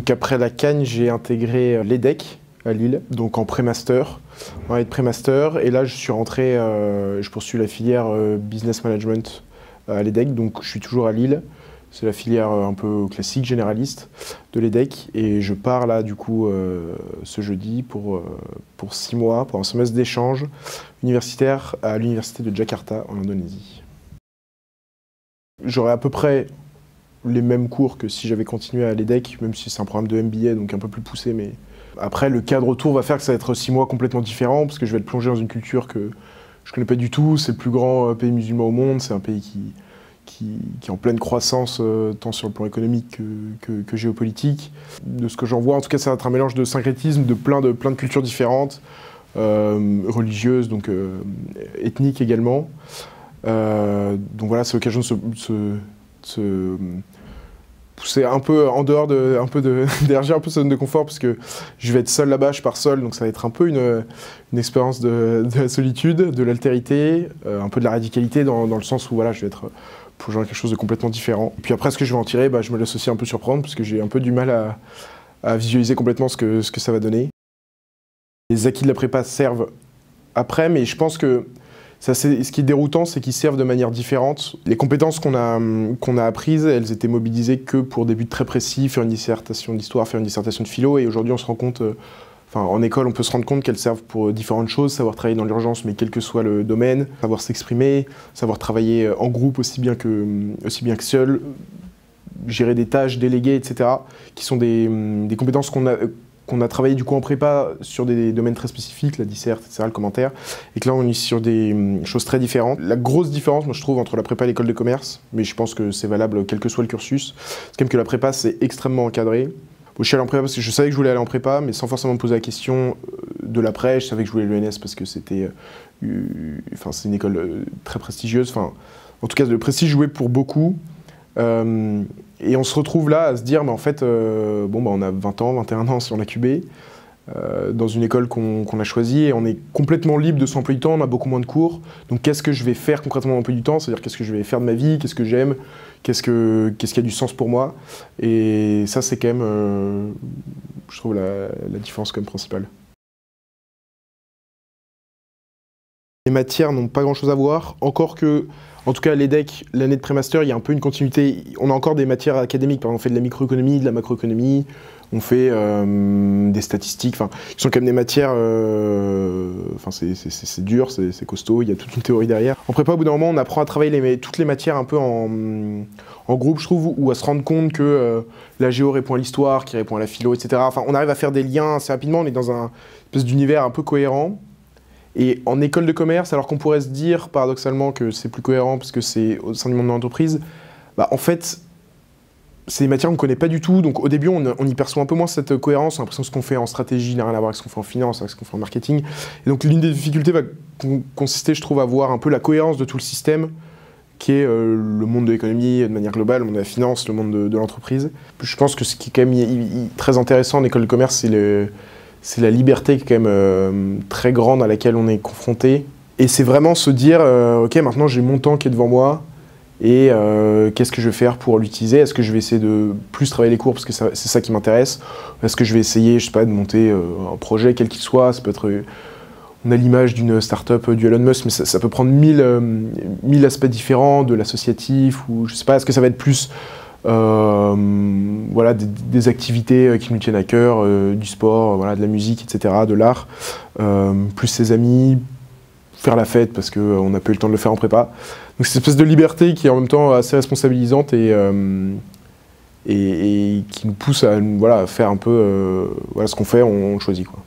Donc après la Cagnes, j'ai intégré l'EDEC à Lille, donc en pré-master, en année de pré-master. Et là, je suis rentré, je poursuis la filière Business Management à l'EDEC, donc je suis toujours à Lille. C'est la filière un peu classique, généraliste de l'EDEC. Et je pars là, du coup, ce jeudi pour 6 mois, pour un semestre d'échange universitaire à l'université de Jakarta, en Indonésie. J'aurai à peu près les mêmes cours que si j'avais continué à l'EDEC, même si c'est un programme de MBA, donc un peu plus poussé. Mais après, le cadre autour va faire que ça va être 6 mois complètement différents, parce que je vais être plongé dans une culture que je ne connais pas du tout. C'est le plus grand pays musulman au monde, c'est un pays qui est en pleine croissance, tant sur le plan économique que géopolitique. De ce que j'en vois, en tout cas, ça va être un mélange de syncrétisme, de plein de cultures différentes, religieuses, donc ethniques également. Donc voilà, c'est l'occasion de se pousser un peu en dehors d'élargir un peu sa zone de confort, parce que je vais être seul là-bas, je pars seul, donc ça va être un peu une expérience de la solitude, de l'altérité, un peu de la radicalité dans le sens où voilà, je vais être plongé dans quelque chose de complètement différent. Et puis après, ce que je vais en tirer, je me laisse aussi un peu surprendre, parce que j'ai un peu du mal à visualiser complètement ce que ça va donner. Les acquis de la prépa servent après, mais je pense que ce qui est déroutant, c'est qu'ils servent de manière différente. Les compétences qu'on a apprises, elles étaient mobilisées que pour des buts très précis, faire une dissertation d'histoire, faire une dissertation de philo, et aujourd'hui on se rend compte, en école on peut se rendre compte qu'elles servent pour différentes choses, savoir travailler dans l'urgence, mais quel que soit le domaine, savoir s'exprimer, savoir travailler en groupe aussi bien que seul, gérer des tâches, déléguer, etc., qui sont des compétences qu'on a travaillé du coup en prépa sur des domaines très spécifiques, la disserte, etc., le commentaire, et que là on est sur des choses très différentes. La grosse différence, moi je trouve, entre la prépa et l'école de commerce, mais je pense que c'est valable quel que soit le cursus, c'est quand même que la prépa c'est extrêmement encadré. Je suis allé en prépa parce que je savais que je voulais aller en prépa, mais sans forcément me poser la question de l'après. Je savais que je voulais l'ENS parce que c'était, c'est une école très prestigieuse. En tout cas, le prestige jouait pour beaucoup. Et on se retrouve là à se dire, mais en fait, on a 20 ans, 21 ans si on a QB, dans une école qu'on a choisie, et on est complètement libre de son emploi du temps, on a beaucoup moins de cours. Donc qu'est-ce que je vais faire concrètement dans mon emploi du temps? C'est-à-dire qu'est-ce que je vais faire de ma vie, qu'est-ce que j'aime, qu'est-ce qui a du sens pour moi? Et ça, c'est quand même, je trouve, la différence quand même principale. Les matières n'ont pas grand-chose à voir, encore que, en tout cas à l'EDEC, l'année de pré-master, il y a un peu une continuité. On a encore des matières académiques, par exemple on fait de la microéconomie, de la macroéconomie, on fait des statistiques, qui sont quand même des matières, c'est dur, c'est costaud, il y a toute une théorie derrière. En prépa, au bout d'un moment, on apprend à travailler toutes les matières un peu en groupe, je trouve, ou à se rendre compte que la géo répond à l'histoire, qui répond à la philo, etc. On arrive à faire des liens assez rapidement, on est dans un espèce d'univers un peu cohérent. Et en école de commerce, alors qu'on pourrait se dire paradoxalement que c'est plus cohérent parce que c'est au sein du monde de l'entreprise, en fait, c'est des matières qu'on ne connaît pas du tout. Donc au début, on y perçoit un peu moins cette cohérence. On a l'impression que ce qu'on fait en stratégie n'a rien à voir avec ce qu'on fait en finance, avec ce qu'on fait en marketing. Et donc l'une des difficultés va consister, je trouve, à voir un peu la cohérence de tout le système, qui est le monde de l'économie de manière globale, le monde de la finance, le monde de l'entreprise. Je pense que ce qui est quand même très intéressant en école de commerce, c'est la liberté qui est quand même très grande à laquelle on est confronté. Et c'est vraiment se dire, ok, maintenant j'ai mon temps qui est devant moi, et qu'est-ce que je vais faire pour l'utiliser? Est-ce que je vais essayer de plus travailler les cours parce que c'est ça qui m'intéresse? Est-ce que je vais essayer, je sais pas, de monter un projet quel qu'il soit? Ça peut être, on a l'image d'une start-up du Elon Musk, mais ça peut prendre 1000 aspects différents, de l'associatif, ou je sais pas, est-ce que ça va être plus des activités qui nous tiennent à cœur, du sport, de la musique, etc., de l'art, plus ses amis, faire la fête parce qu'on n'a pas eu le temps de le faire en prépa. Donc c'est une espèce de liberté qui est en même temps assez responsabilisante et qui nous pousse à faire un peu ce qu'on fait, on le choisit, quoi.